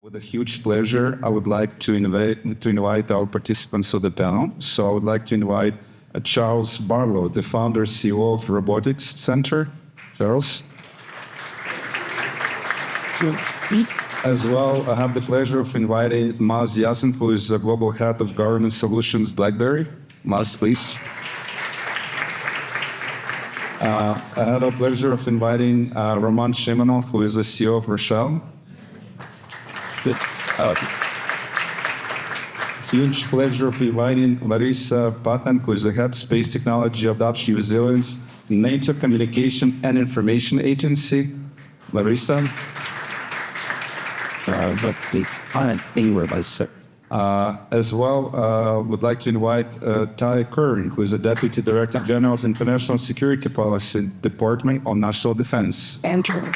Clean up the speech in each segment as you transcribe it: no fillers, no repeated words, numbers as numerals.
With a huge pleasure, I would like to invite our participants to the panel. So I would like to invite Charles Barlow, the founder CEO of Robotics Center. Charles. As well, I have the pleasure of inviting Maz Yasin, who is the Global Head of Government Solutions, BlackBerry. Maz, please. I have the pleasure of inviting Roman Shimonov, who is the CEO of Rochelle. Good. Huge pleasure of inviting Larissa Patan, who is the Head Space Technology Adoption Resilience, NATO Communication and Information Agency. Larissa. As well, would like to invite Ty Kern, who is the Deputy Director General of International Security Policy Department on National Defense. Andrew.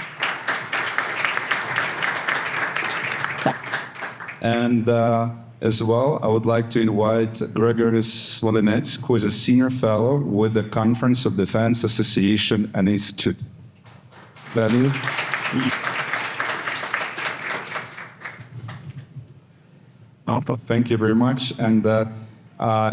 And as well, I would like to invite Gregory Slovinets, who is a Senior Fellow with the Conference of Defense Association and Institute. Ready? Thank you very much. And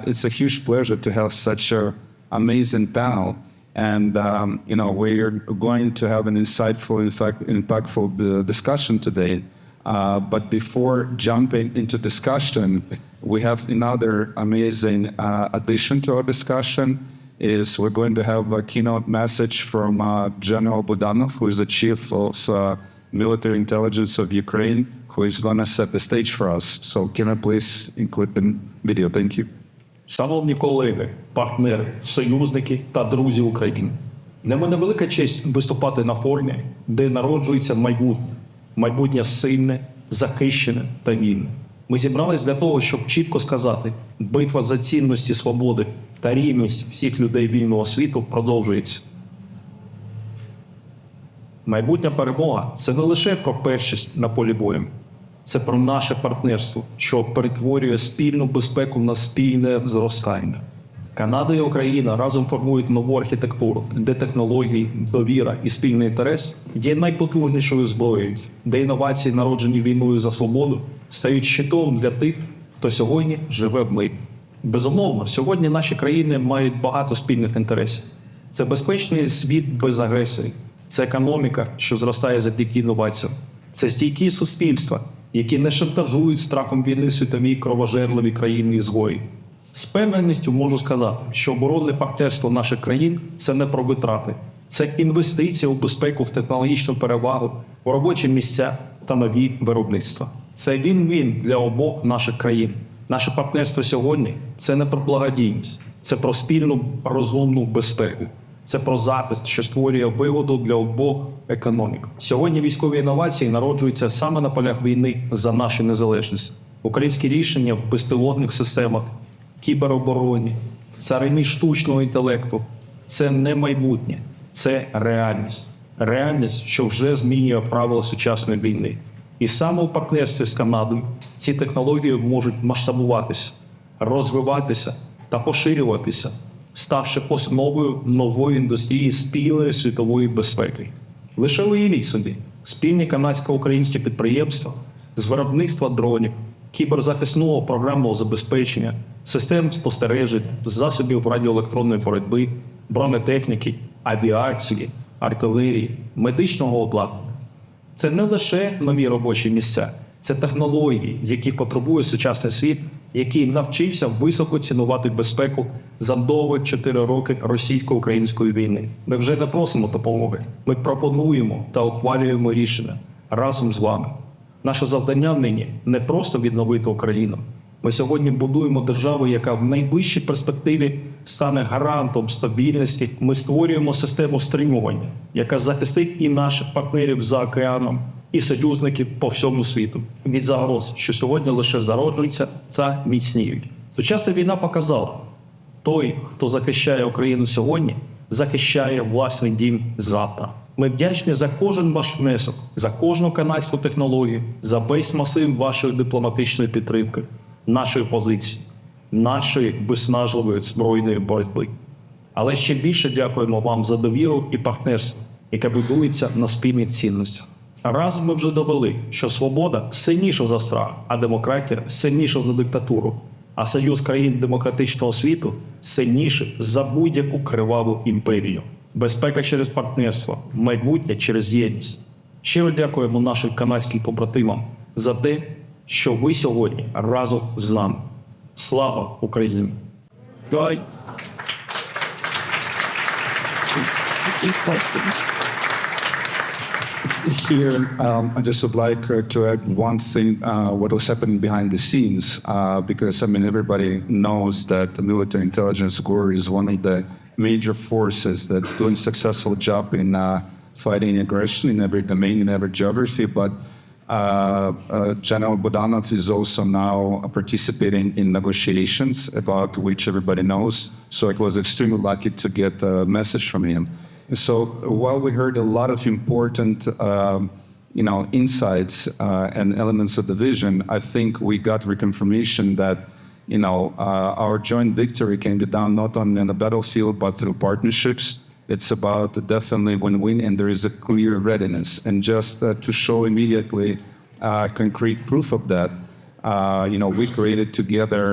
it's a huge pleasure to have such an amazing panel. And, we're going to have an insightful, in fact, impactful discussion today. But before jumping into discussion, we have another amazing addition to our discussion. We're going to have a keynote message from General Budanov, who is the Chief of Military Intelligence of Ukraine, who is going to set the stage for us. So can I please include the video? Thank you. Шановні колеги, партнери, союзники та друзі України. Для мене велика честь виступати на форумі, де народжується майбутнє. Майбутнє сильне, захищене та вільне. Ми зібрались для того, щоб чітко сказати, битва за цінності свободи та рівність всіх людей вільного світу продовжується. Майбутня перемога – це не лише про першість на полі бою. Це про наше партнерство, що перетворює спільну безпеку на спільне зростання. Канада і Україна разом формують нову архітектуру, де технології, довіра і спільний інтерес є найпотужнішою зброєю, де інновації, народжені війною за свободу, стають щитом для тих, хто сьогодні живе в мирі. Безумовно, сьогодні наші країни мають багато спільних інтересів. Це безпечний світ без агресії, це економіка, що зростає завдяки інноваціям, це стійкі суспільства, які не шантажують страхом війни світові кровожерливі країни-ізгої. З певненістю можу сказати, що оборонне партнерство наших країн – це не про витрати. Це інвестиція у безпеку, в технологічну перевагу, у робочі місця та нові виробництва. Це він-він для обох наших країн. Наше партнерство сьогодні – це не про благодійність, це про спільну розумну безпеку. Це про захист, що створює вигоду для обох економік. Сьогодні військові інновації народжуються саме на полях війни за нашу незалежність. Українські рішення в безпілотних системах, кіберобороні, царині штучного інтелекту – це не майбутнє, це реальність. Реальність, що вже змінює правила сучасної війни. І саме у партнерстві з Канадою ці технології можуть масштабуватися, розвиватися та поширюватися, ставши основою нової індустрії спільної світової безпеки. Лише уявіть собі, спільні канадсько-українські підприємства з виробництва дронів, кіберзахисного програмного забезпечення, систем спостережень, засобів радіоелектронної боротьби, бронетехніки, авіації, артилерії, медичного обладнання. Це не лише нові робочі місця, це технології, які потребує сучасний світ, який навчився високо цінувати безпеку за довгі 4 роки російсько-української війни. Ми вже не просимо допомоги, ми пропонуємо та ухвалюємо рішення разом з вами. Наше завдання нині не просто відновити Україну. Ми сьогодні будуємо державу, яка в найближчій перспективі стане гарантом стабільності. Ми створюємо систему стримування, яка захистить і наших партнерів за океаном, і союзників по всьому світу від загроз, що сьогодні лише зароджуються та міцніють. Сучасна війна показала, той, хто захищає Україну сьогодні, захищає власний дім завтра. Ми вдячні за кожен ваш внесок, за кожну канадську технологію, за весь масив вашої дипломатичної підтримки, нашої позиції, нашої виснажливої збройної боротьби. Але ще більше дякуємо вам за довіру і партнерство, яке будується на спільних цінностях. Разом ми вже довели, що свобода сильніша за страх, а демократія сильніша за диктатуру, а союз країн демократичного світу сильніший за будь-яку криваву імперію. Безпека через партнерство, майбутнє через єдність. Щиро дякуємо нашим канадським побратимам за те, що ви сьогодні разом з нами. Слава Україні! Here, I just would like to add one thing, what was happening behind the scenes, because, I mean, everybody knows that the military intelligence corps is one of the major forces that's doing a successful job in fighting aggression in every domain, in every geography, but General Budanov is also now participating in negotiations about which everybody knows, so I was extremely lucky to get a message from him. So while we heard a lot of important, insights and elements of the vision, I think we got reconfirmation that, our joint victory can be done not only on the battlefield but through partnerships. It's about definitely win-win, and there is a clear readiness. And just to show immediately concrete proof of that, we created together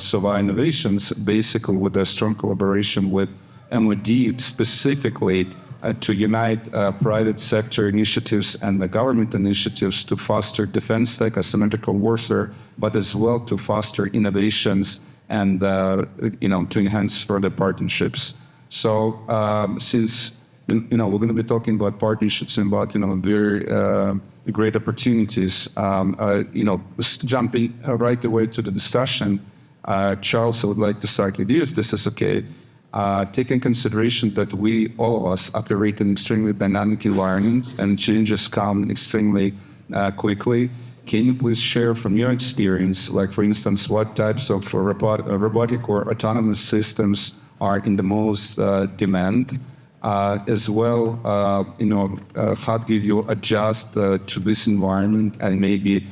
Sova Innovations, basically with a strong collaboration with MOD specifically to unite private sector initiatives and the government initiatives to foster defense tech, asymmetrical warfare, but as well to foster innovations and, to enhance further partnerships. So since, we're going to be talking about partnerships and about, very great opportunities, jumping right away to the discussion, Charles, I would like to start with you, if this is okay. Take in consideration that we, all of us, operate in extremely dynamic environments and changes come extremely quickly. Can you please share from your experience, like for instance, what types of robotic or autonomous systems are in the most demand? As well, how do you adjust to this environment, and maybe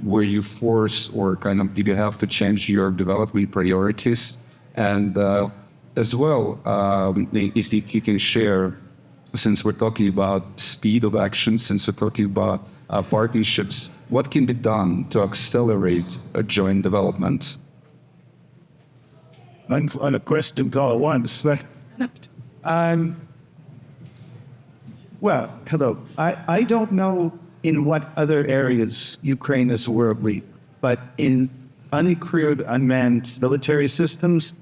were you forced or did you have to change your development priorities? And as well, if you can share, since we're talking about speed of action, since we're talking about partnerships, what can be done to accelerate joint development? On a question all at once. Well, hello. I don't know in what other areas Ukraine is world lead, but in uncrewed unmanned military systems,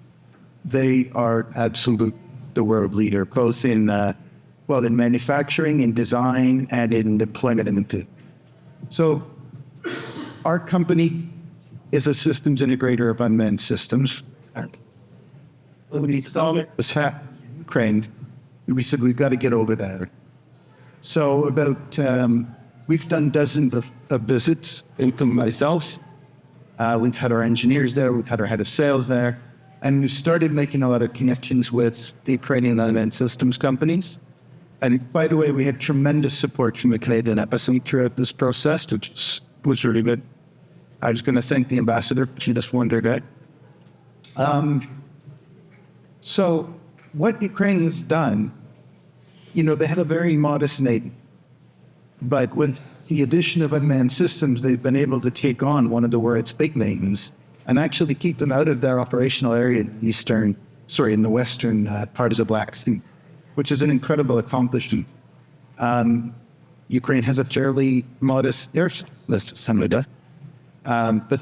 they are absolute the world leader, both in in manufacturing, in design, and in deployment. So our company is a systems integrator of unmanned systems. We saw it was Ukraine. We said we've got to get over there. So we've done dozens of visits, including myself. We've had our engineers there, we've had our head of sales there, and we started making a lot of connections with the Ukrainian unmanned systems companies. And by the way, we had tremendous support from the Canadian embassy throughout this process, which was really good. I was going to thank the ambassador. She just wondered that. So what Ukraine has done, they had a very modest Navy. But with the addition of unmanned systems, they've been able to take on one of the world's big navies and actually keep them out of their operational area in the western part of the Black Sea, which is an incredible accomplishment. Ukraine has a fairly modest air list, but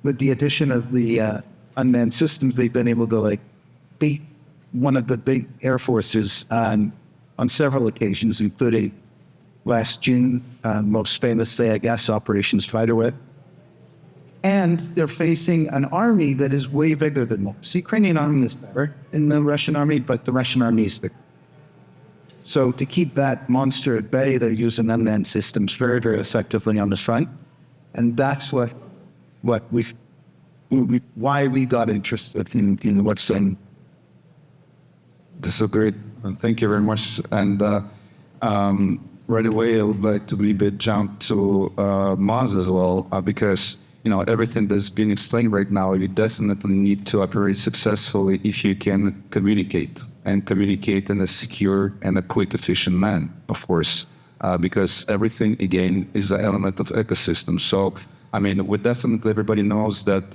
with the addition of the unmanned systems, they've been able to beat one of the big air forces on several occasions, including last June, most famously, I guess, Operation Spiderweb. And they're facing an army that is way bigger than most. The Ukrainian army is better than the Russian army, but the Russian army is bigger. So to keep that monster at bay, they're using unmanned systems very, very effectively on the front. And that's why we got interested in what's in. This is great. Thank you very much. And right away, I would like to maybe jump to Maz as well, because everything that's being explained right now, you definitely need to operate successfully if you can communicate in a secure and a quick, efficient manner, of course. because everything, again, is an element of ecosystem. So, I mean, we definitely, everybody knows that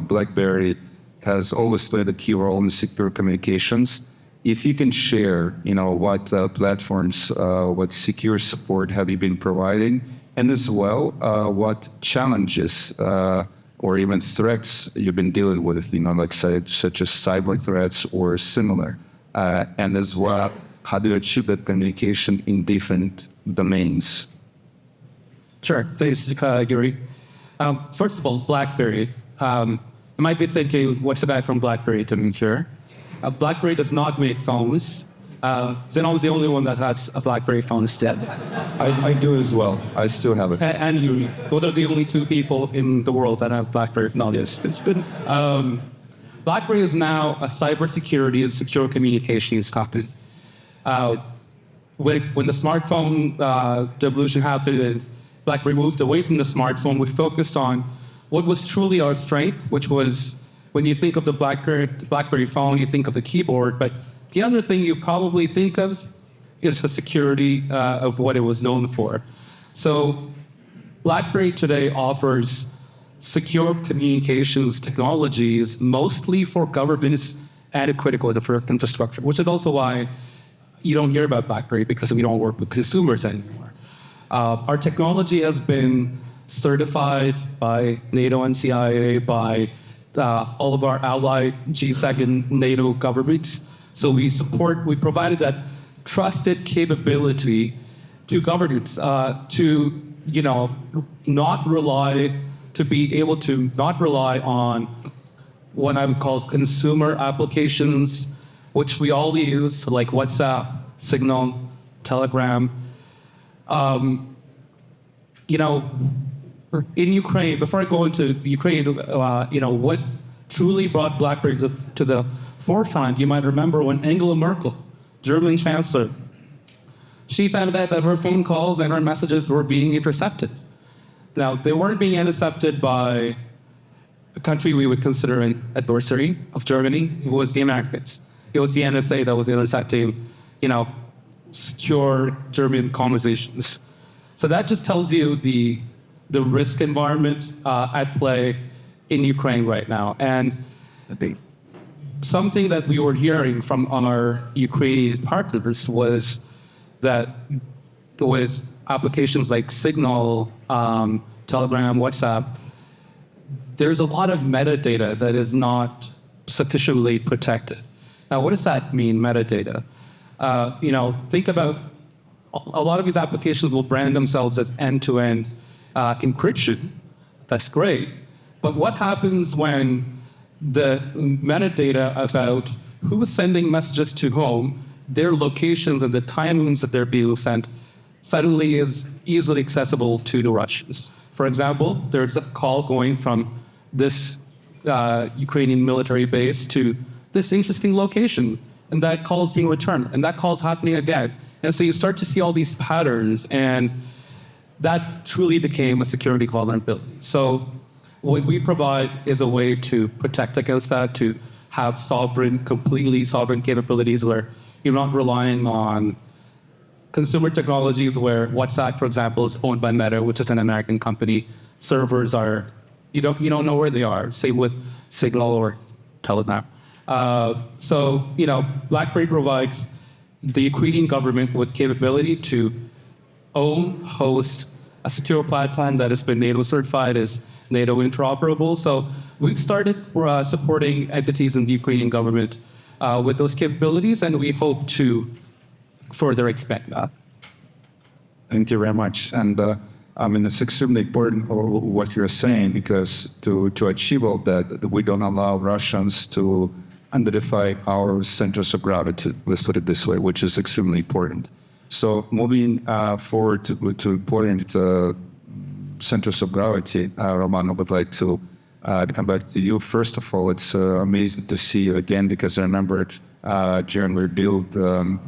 BlackBerry has always played a key role in secure communications. If you can share, what platforms, what secure support have you been providing, and as well, what challenges or even threats you've been dealing with, like such as cyber threats or similar, and as well, how do you achieve that communication in different domains? Sure. Thanks, Yuri. First of all, BlackBerry. You might be thinking, what's the guy from BlackBerry to me here? BlackBerry does not make phones. Xenon is the only one that has a BlackBerry phone instead. I do as well. I still have it. And Yuri. Those are the only two people in the world that have BlackBerry technology. It's been, BlackBerry is now a cybersecurity and secure communications company. When the smartphone devolution happened and BlackBerry moved away from the smartphone, we focused on what was truly our strength, which was when you think of the BlackBerry phone, you think of the keyboard, but the other thing you probably think of is the security of what it was known for. So BlackBerry today offers secure communications technologies mostly for governments and critical infrastructure, which is also why you don't hear about BlackBerry, because we don't work with consumers anymore. Our technology has been certified by NATO and CIA, by all of our allied GSEC and NATO governments. So we provided that trusted capability to governments to be able to not rely on what I would call consumer applications, which we all use, like WhatsApp, Signal, Telegram. In Ukraine, before I go into Ukraine, what truly brought BlackBerry to the forefront, you might remember when Angela Merkel, German chancellor, she found out that her phone calls and her messages were being intercepted. Now, they weren't being intercepted by a country we would consider an adversary of Germany. It was the Americans. It was the NSA that was intercepting, secure German conversations. So that just tells you the risk environment at play in Ukraine right now. And something that we were hearing from our Ukrainian partners was that with applications like Signal, Telegram, WhatsApp, there's a lot of metadata that is not sufficiently protected. Now, what does that mean, metadata? Think about a lot of these applications will brand themselves as end-to-end encryption. That's great. But what happens when the metadata about who is sending messages to whom, their locations and the timings that they're being sent, suddenly is easily accessible to the Russians? For example, there's a call going from this Ukrainian military base to this interesting location, and that call is being returned, and that call is happening again. And so you start to see all these patterns, and that truly became a security vulnerability. So what we provide is a way to protect against that, to have completely sovereign capabilities where you're not relying on consumer technologies where WhatsApp, for example, is owned by Meta, which is an American company. Servers are, you don't know where they are. Same with Signal or Telegram. BlackBerry provides the Ukrainian government with capability to own, host a secure platform that has been NATO certified as NATO interoperable. So we've started supporting entities in the Ukrainian government with those capabilities, and we hope to further expand that. Thank you very much. And it's extremely important what you're saying, because to achieve all that, we don't allow Russians to identify our centers of gravity, let's put it this way, which is extremely important. So moving forward to important centers of gravity, Roman, I would like to come back to you. First of all, it's amazing to see you again, because I remember during we built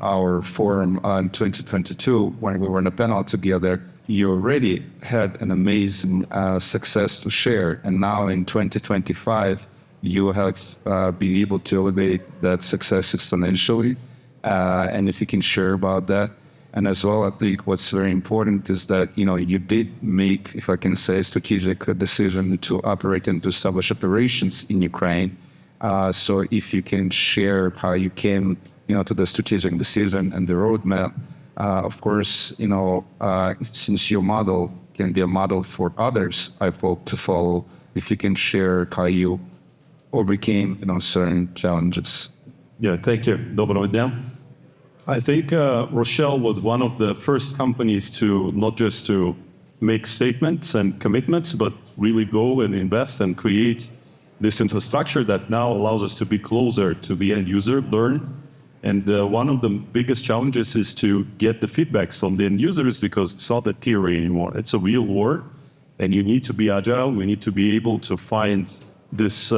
our forum in 2022, when we were in a panel together, you already had an amazing success to share. And now in 2025, you have been able to elevate that success exponentially. And if you can share about that. And as well, I think what's very important is that, you did make, if I can say, a strategic decision to operate and to establish operations in Ukraine. So if you can share how you came, to the strategic decision and the roadmap, of course, since your model can be a model for others, I hope to follow, if you can share how you overcame, certain challenges. Yeah, thank you. Доброго дня. I think Rochelle was one of the first companies to not just to make statements and commitments, but really go and invest and create this infrastructure that now allows us to be closer to the end user, learn. And one of the biggest challenges is to get the feedbacks from the end users, because it's not a theory anymore. It's a real war, and you need to be agile. We need to be able to find this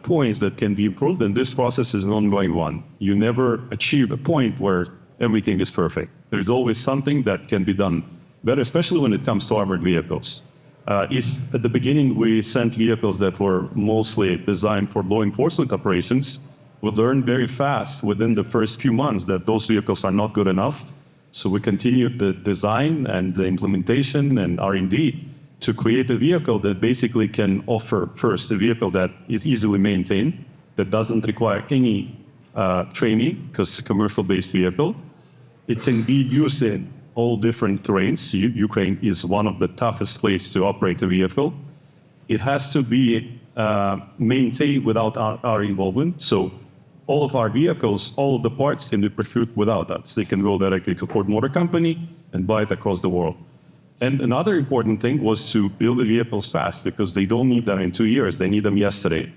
points that can be improved, and this process is an ongoing one. You never achieve a point where everything is perfect. There's always something that can be done better, especially when it comes to armored vehicles. If at the beginning we sent vehicles that were mostly designed for law enforcement operations, we learned very fast within the first few months that those vehicles are not good enough. So we continued the design and the implementation and R&D to create a vehicle that basically can offer first a vehicle that is easily maintained, that doesn't require any training, because it's a commercial-based vehicle. It can be used in all different terrains. Ukraine is one of the toughest places to operate a vehicle. It has to be maintained without our involvement. So all of our vehicles, all of the parts can be procured without us. They can go directly to Ford Motor Company and buy it across the world. And another important thing was to build the vehicles fast, because they don't need them in 2 years, they need them yesterday.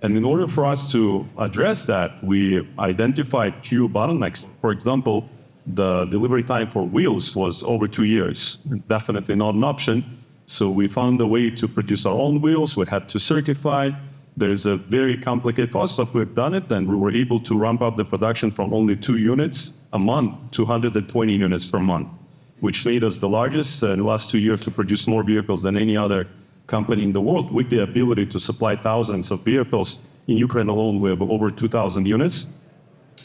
And in order for us to address that, we identified few bottlenecks. For example, the delivery time for wheels was over 2 years, definitely not an option. So we found a way to produce our own wheels. We had to certify. There's a very complicated process, but we've done it, and we were able to ramp up the production from only 2 units a month to 120 units per month, which made us the largest in the last 2 years to produce more vehicles than any other company in the world, with the ability to supply thousands of vehicles. In Ukraine alone, we have over 2,000 units.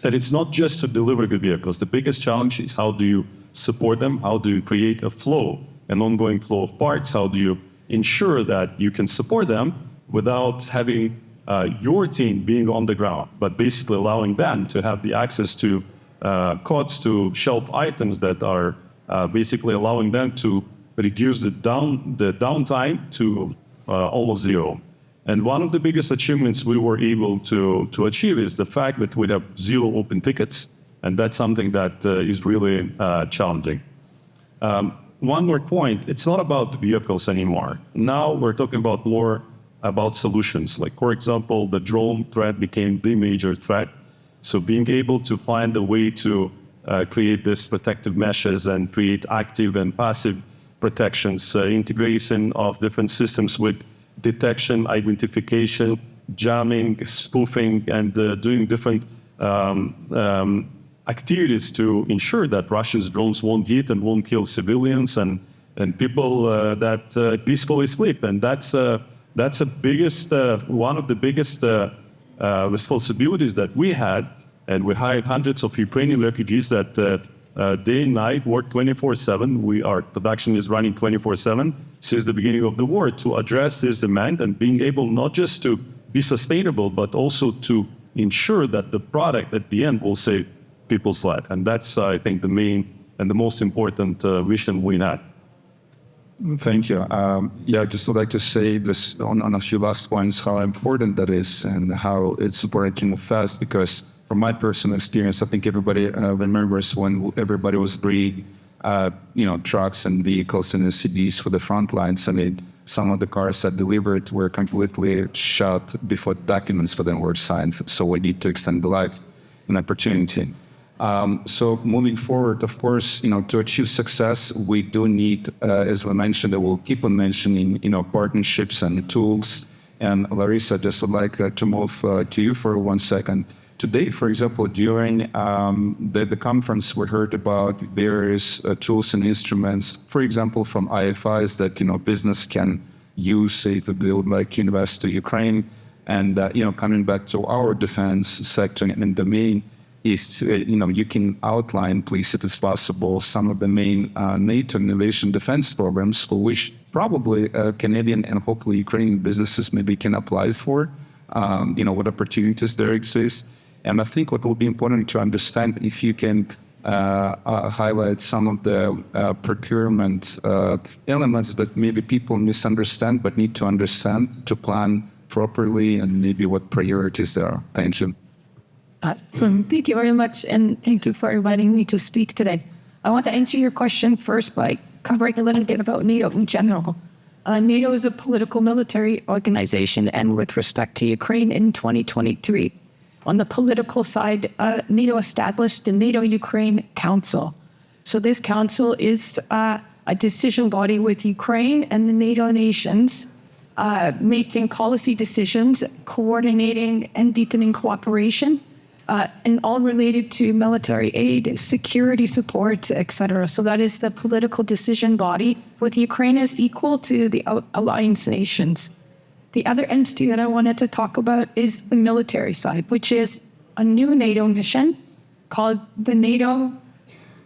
And it's not just to deliver the vehicles. The biggest challenge is how do you support them? How do you create a flow, an ongoing flow of parts? How do you ensure that you can support them without having your team being on the ground, but basically allowing them to have the access to codes, to shelf items that are basically allowing them to reduce the downtime to almost zero. And one of the biggest achievements we were able to achieve is the fact that we have 0 open tickets, and that's something that is really challenging. One more point, it's not about the vehicles anymore. Now we're talking about more about solutions. Like, for example, the drone threat became the major threat. So being able to find a way to create this protective meshes and create active and passive protections, integration of different systems with detection, identification, jamming, spoofing, and doing different activities to ensure that Russia's drones won't hit and won't kill civilians and people that peacefully sleep. And that's the biggest, one of the biggest responsibilities that we had. And we hired hundreds of Ukrainian refugees that day and night work 24/7. Our production is running 24/7 since the beginning of the war to address this demand and being able not just to be sustainable, but also to ensure that the product at the end will save people's life. And that's, I think, the main and the most important vision we had. Thank you. Yeah, I just would like to say this on a few last points, how important that is and how it's working fast, because from my personal experience, I think everybody remembers when everybody was bringing, trucks and vehicles and SUVs for the front lines. I mean, some of the cars that delivered were completely shot before documents for them were signed. So we need to extend the life and opportunity. So moving forward, of course, to achieve success, we do need, as we mentioned, and we'll keep on mentioning, partnerships and tools. And Larissa, just would like to move to you for 1 second. Today, for example, during the conference, we heard about various tools and instruments, for example, from IFIs that, business can use if they would like to invest to Ukraine. And, coming back to our defense sector and domain, is, you can outline, please, if it's possible, some of the main NATO innovation defense programs for which probably Canadian and hopefully Ukrainian businesses maybe can apply for, what opportunities there exist. And I think what will be important to understand, if you can highlight some of the procurement elements that maybe people misunderstand but need to understand to plan properly, and maybe what priorities there are. Thank you. Thank you very much, and thank you for inviting me to speak today. I want to answer your question first by covering a little bit about NATO in general. NATO is a political military organization, and with respect to Ukraine in 2023, on the political side, NATO established the NATO-Ukraine Council. So this council is a decision body with Ukraine and the NATO nations, making policy decisions, coordinating and deepening cooperation, and all related to military aid, security support, etc. So that is the political decision body, with Ukraine as equal to the alliance nations. The other entity that I wanted to talk about is the military side, which is a new NATO mission called the NATO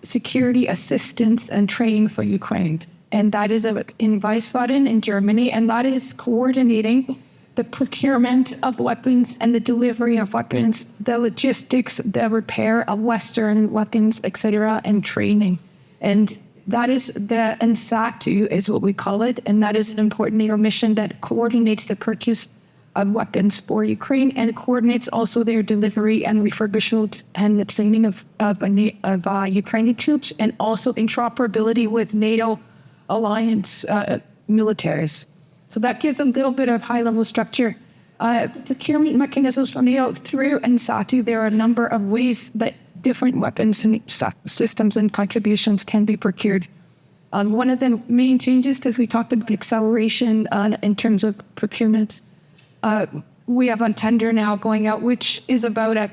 Security Assistance and Training for Ukraine. And that is in Wiesbaden in Germany, and that is coordinating the procurement of weapons and the delivery of weapons, the logistics, the repair of Western weapons, etc., and training. And that is the NSATU is what we call it, and that is an important NATO mission that coordinates the purchase of weapons for Ukraine and coordinates also their delivery and refurbishment and the training of Ukrainian troops, and also interoperability with NATO alliance militaries. So that gives a little bit of high-level structure. Procurement mechanisms from NATO through NSATU, there are a number of ways that different weapons and systems and contributions can be procured. One of the main changes, because we talked about acceleration in terms of procurement, we have a tender now going out, which is about a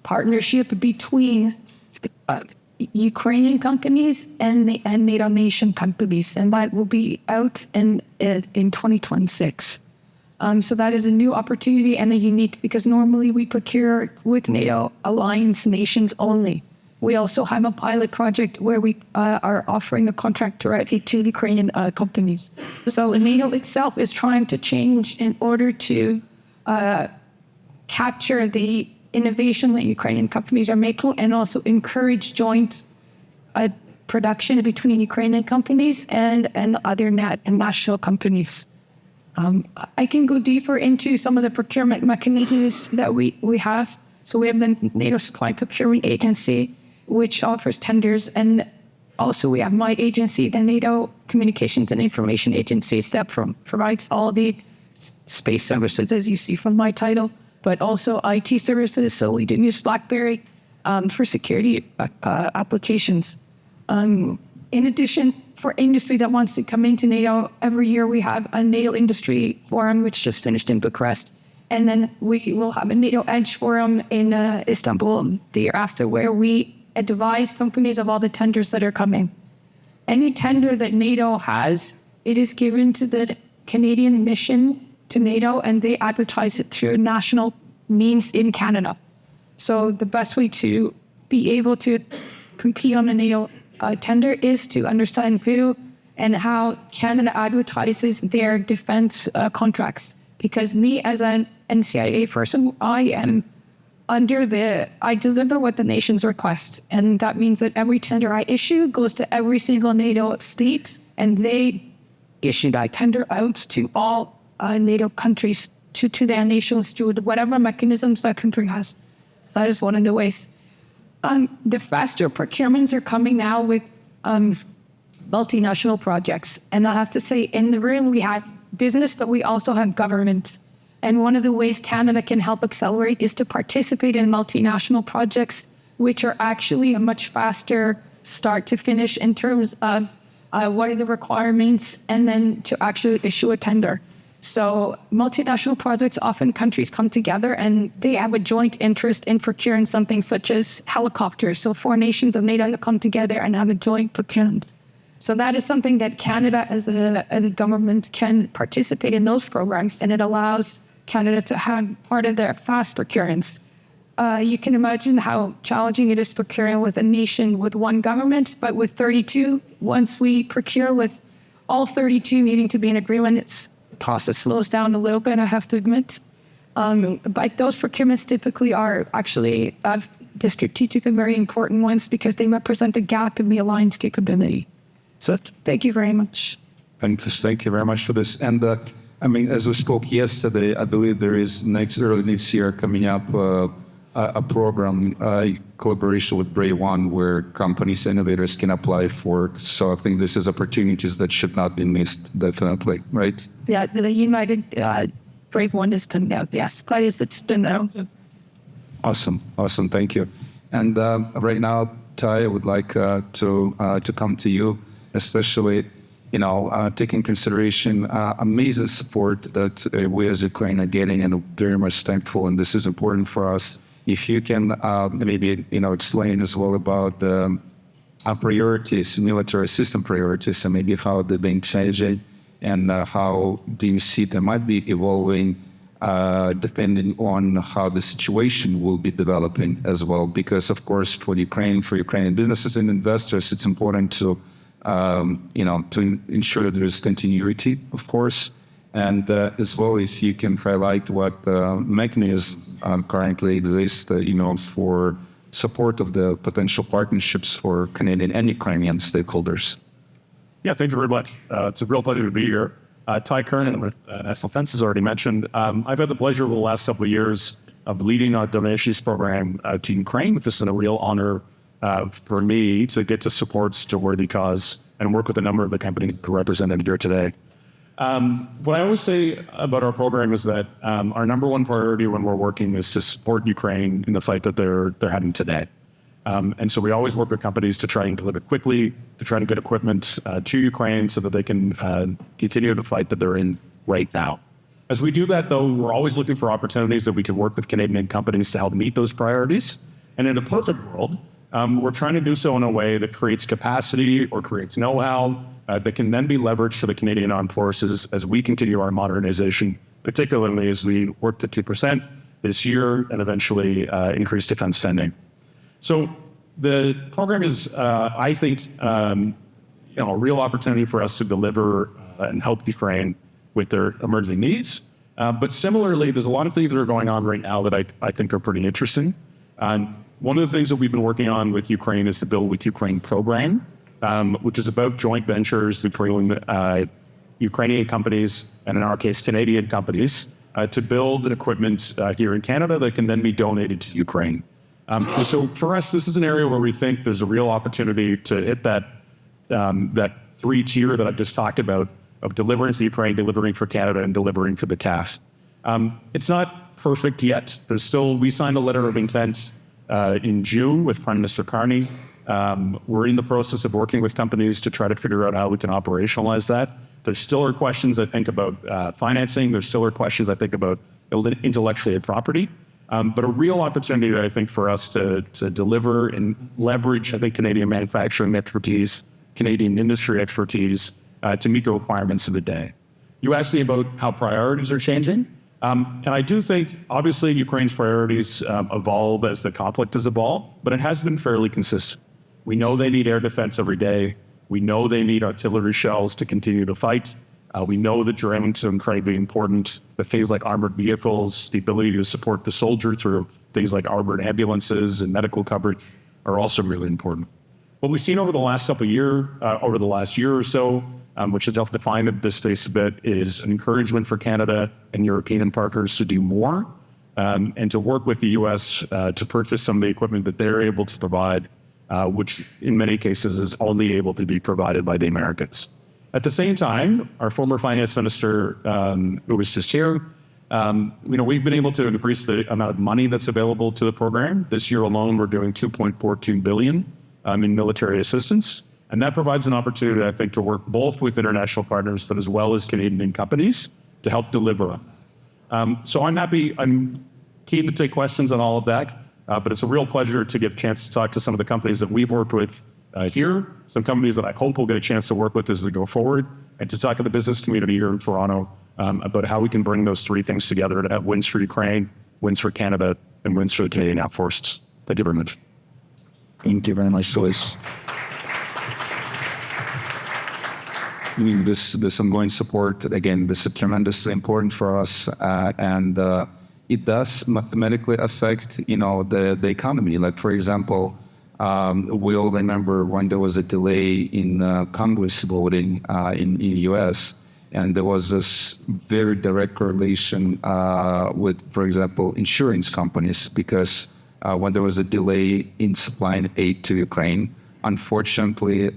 partnership between Ukrainian companies and NATO nation companies, and that will be out in 2026. So that is a new opportunity and a unique, because normally we procure with NATO alliance nations only. We also have a pilot project where we are offering a contract directly to Ukrainian companies. So NATO itself is trying to change in order to capture the innovation that Ukrainian companies are making, and also encourage joint production between Ukrainian companies and other national companies. I can go deeper into some of the procurement mechanisms that we have. So we have the NATO Supply Procurement Agency, which offers tenders, and also we have my agency, the NATO Communications and Information Agency, that provides all the space services, as you see from my title, but also IT services. So we do use BlackBerry for security applications. In addition, for industry that wants to come into NATO, every year we have a NATO Industry Forum, which just finished in Bucharest. And then we will have a NATO Edge Forum in Istanbul the year after, where we advise companies of all the tenders that are coming. Any tender that NATO has, it is given to the Canadian mission to NATO, and they advertise it through national means in Canada. So the best way to be able to compete on a NATO tender is to understand who and how Canada advertises their defense contracts. Because me as an NCIA person, I deliver what the nations request. And that means that every tender I issue goes to every single NATO state, and they issue that tender out to all NATO countries, to their nations, through whatever mechanisms that country has. That is one of the ways. The faster procurements are coming now with multinational projects. And I have to say, in the room we have business, but we also have government. And one of the ways Canada can help accelerate is to participate in multinational projects, which are actually a much faster start to finish in terms of what are the requirements, and then to actually issue a tender. So multinational projects, often countries come together and they have a joint interest in procuring something such as helicopters. So 4 nations of NATO come together and have a joint procurement. So that is something that Canada as a government can participate in those programs, and it allows Canada to have part of their fast procurements. You can imagine how challenging it is procuring with a nation with one government, but with 32, once we procure with all 32 needing to be in agreement, the process slows down a little bit, I have to admit. But those procurements typically are actually the strategic and very important ones because they represent a gap in the alliance capability. So thank you very much. Thank you very much for this. And I mean, as we spoke yesterday, I believe there is early next year coming up a program, collaboration with Bray One, where companies, innovators can apply for. So I think this is opportunities that should not be missed, definitely, right? Yeah, the United Brave One is coming out. Yes, that is it's been out. Awesome, thank you. And right now, Ty, I would like to come to you, especially, taking consideration amazing support that we as Ukraine are getting, and very much thankful. And this is important for us. If you can maybe explain as well about our priorities, military system priorities, and maybe how they're being changed, and how do you see they might be evolving depending on how the situation will be developing as well. Because of course, for Ukrainian businesses and investors, it's important to to ensure that there is continuity, of course. And as well, if you can highlight what mechanisms currently exist, for support of the potential partnerships for Canadian and Ukrainian stakeholders. Yeah, thank you very much. It's a real pleasure to be here. Ty Kernan with National Defense has already mentioned. I've had the pleasure over the last couple of years of leading our donations program to Ukraine. This is a real honor for me to get to support such a worthy cause and work with a number of the companies represented here today. What I always say about our program is that our number one priority when we're working is to support Ukraine in the fight that they're having today. And so we always work with companies to try and deliver quickly, to try to get equipment to Ukraine so that they can continue the fight that they're in right now. As we do that, though, we're always looking for opportunities that we can work with Canadian companies to help meet those priorities. And in a perfect world, we're trying to do so in a way that creates capacity or creates know-how that can then be leveraged to the Canadian Armed Forces as we continue our modernization, particularly as we work to 2% this year and eventually increase defense spending. So the program is, I think, a real opportunity for us to deliver and help Ukraine with their emerging needs. But similarly, there's a lot of things that are going on right now that I think are pretty interesting. One of the things that we've been working on with Ukraine is the Build with Ukraine program, which is about joint ventures between Ukrainian companies and, in our case, Canadian companies to build equipment here in Canada that can then be donated to Ukraine. So for us, this is an area where we think there's a real opportunity to hit that three-tier that I've just talked about of delivering to Ukraine, delivering for Canada, and delivering for the CAF. It's not perfect yet. We signed a letter of intent in June with Prime Minister Carney. We're in the process of working with companies to try to figure out how we can operationalize that. There still are questions, I think, about financing. There still are questions, I think, about intellectual property. But a real opportunity, I think, for us to deliver and leverage, I think, Canadian manufacturing expertise, Canadian industry expertise to meet the requirements of the day. You asked me about how priorities are changing. And I do think, obviously, Ukraine's priorities evolve as the conflict has evolved, but it has been fairly consistent. We know they need air defense every day. We know they need artillery shells to continue to fight. We know that drones are incredibly important, but things like armored vehicles, the ability to support the soldier through things like armored ambulances and medical coverage are also really important. What we've seen over the last year or so, which has helped define this space a bit, is an encouragement for Canada and European partners to do more and to work with the U.S. To purchase some of the equipment that they're able to provide, which in many cases is only able to be provided by the Americans. At the same time, our former finance minister, who was just here, we've been able to increase the amount of money that's available to the program. This year alone, we're doing $2.42 billion in military assistance. And that provides an opportunity, I think, to work both with international partners, but as well as Canadian companies to help deliver. So I'm keen to take questions on all of that, but it's a real pleasure to get a chance to talk to some of the companies that we've worked with here, some companies that I hope we'll get a chance to work with as we go forward, and to talk to the business community here in Toronto about how we can bring those three things together to have wins for Ukraine, wins for Canada, administer the Canadian Air Force. Thank you very much. Thank you very much, Luis. I mean, this ongoing support, again, this is tremendously important for us, and it does mathematically affect, the economy. Like, for example, we all remember when there was a delay in Congress voting in U.S., and there was this very direct correlation with, for example, insurance companies, because when there was a delay in supplying aid to Ukraine, unfortunately,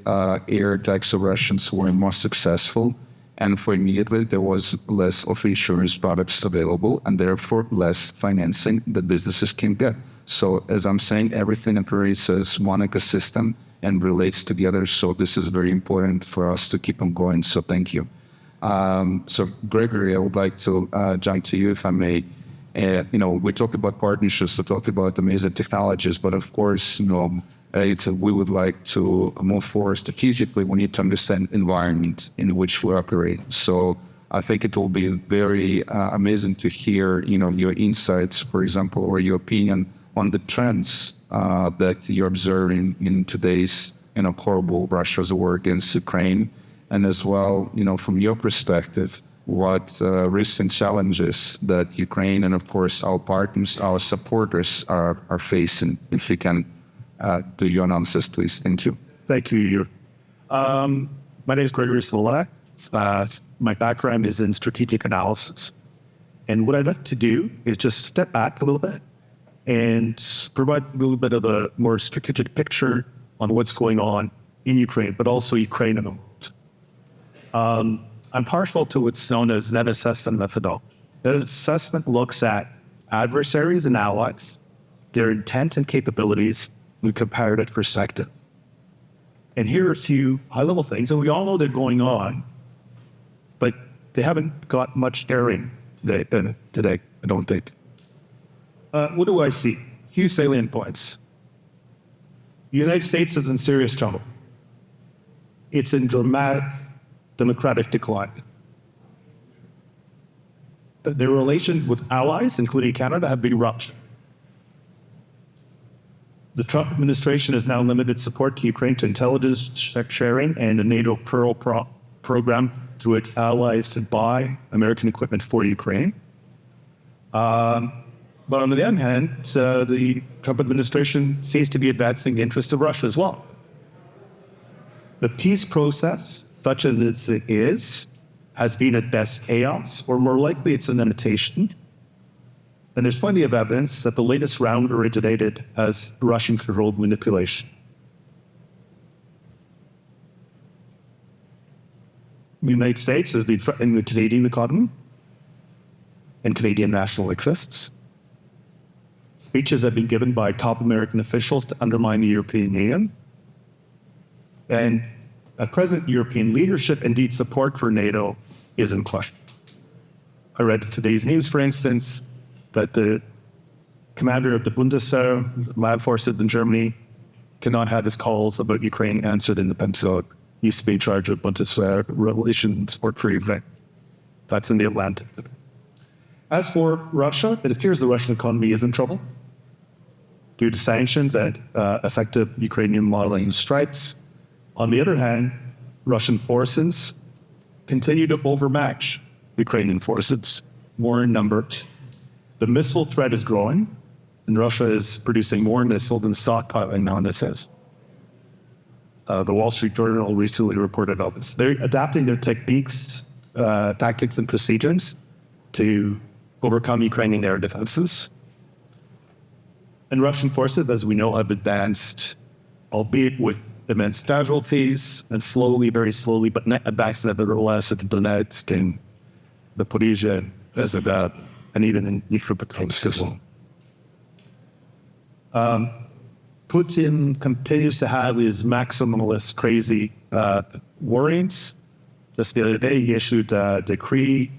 air attacks of Russians were more successful, and for immediately there was less of insurance products available, and therefore less financing that businesses can get. So as I'm saying, everything operates as one ecosystem and relates together. So this is very important for us to keep on going. So thank you. So Gregory, I would like to jump to you if I may. We talk about partnerships, we talk about amazing technologies, but of course, we would like to move forward strategically. We need to understand environment in which we operate. So I think it will be very amazing to hear, your insights, for example, or your opinion on the trends that you're observing in today's, horrible Russia's war against Ukraine, and as well, from your perspective, what risks and challenges that Ukraine and, of course, our partners, our supporters are facing. If you can do your analysis, please. Thank you. Thank you, Igor. My name is Gregory Smola. My background is in strategic analysis. And what I'd like to do is just step back a little bit and provide a little bit of a more strategic picture on what's going on in Ukraine, but also Ukraine in the world. I'm partial to what's known as net assessment methodology. That assessment looks at adversaries and allies, their intent and capabilities, in comparative perspective. And here are a few high-level things, and we all know they're going on, but they haven't got much daring today, I don't think. What do I see? Few salient points. The United States is in serious trouble. It's in dramatic democratic decline. Their relations with allies, including Canada, have been ruptured. The Trump administration has now limited support to Ukraine to intelligence sharing and the NATO Pearl program through its allies to buy American equipment for Ukraine. But on the other hand, the Trump administration seems to be advancing the interests of Russia as well. The peace process, such as it is, has been at best chaos, or more likely it's an imitation. And there's plenty of evidence that the latest round originated as Russian-controlled manipulation. The United States has been threatening the Canadian economy and Canadian national interests. Speeches have been given by top American officials to undermine the European Union. And at present, European leadership, indeed support for NATO, is in question. I read today's news, for instance, that the commander of the Bundeswehr, land forces in Germany, cannot have his calls about Ukraine answered in the Pentagon. He used to be in charge of Bundeswehr relations or treaty. That's in the Atlantic. As for Russia, it appears the Russian economy is in trouble due to sanctions and effective Ukrainian modeling strikes. On the other hand, Russian forces continue to overmatch Ukrainian forces, more in number. The missile threat is growing, and Russia is producing more missiles than stockpiling now, this is. The Wall Street Journal recently reported on this. They're adapting their techniques, tactics, and procedures to overcome Ukrainian air defenses. And Russian forces, as we know, have advanced, albeit with immense casualties, and slowly, very slowly, but advanced nevertheless at Donetsk and Zaporizhia and Bezhedad, and even in Dnipropetrovsk as well. Putin continues to have his maximalist, crazy warnings. Just the other day, he issued a decree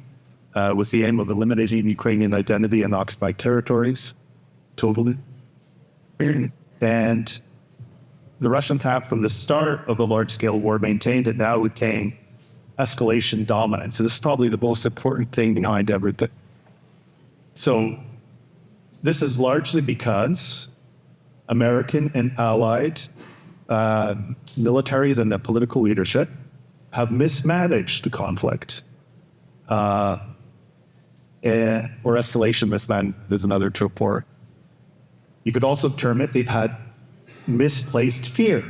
with the aim of eliminating Ukrainian identity in occupied territories, totally. And the Russians have, from the start of the large-scale war, maintained and now retain escalation dominance. And this is probably the most important thing behind everything. So This is largely because American and allied militaries and the political leadership have mismanaged the conflict. Or escalation mismanagement is another term for it. You could also term it, they've had misplaced fear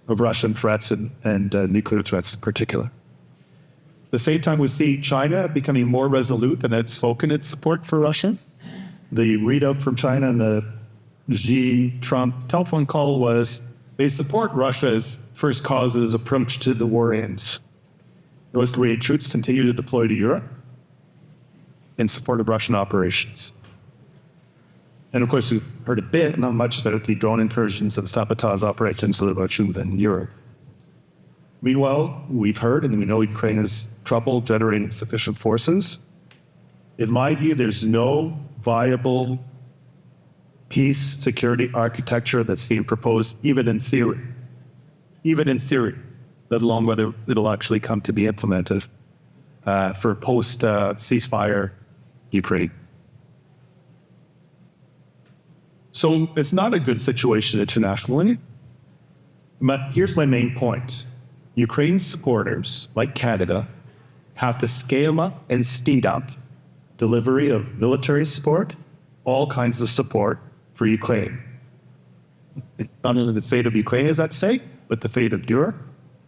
of Russian threats and nuclear threats in particular. At the same time, we see China becoming more resolute and outspoken in its support for Russia. The readout from China and the Xi-Trump telephone call was they support Russia's first causes approach to the war ends. North Korean troops continue to deploy to Europe in support of Russian operations. And of course, we've heard a bit, not much, about the drone incursions and sabotage operations that are Russian within Europe. Meanwhile, we've heard and we know Ukraine has trouble generating sufficient forces. In my view, there's no viable peace security architecture that's being proposed, even in theory, let alone whether it'll actually come to be implemented for post-ceasefire Ukraine. So it's not a good situation internationally. But here's my main point. Ukraine's supporters, like Canada, have to scale up and speed up delivery of military support, all kinds of support for Ukraine. Not only the fate of Ukraine is at stake, but the fate of Europe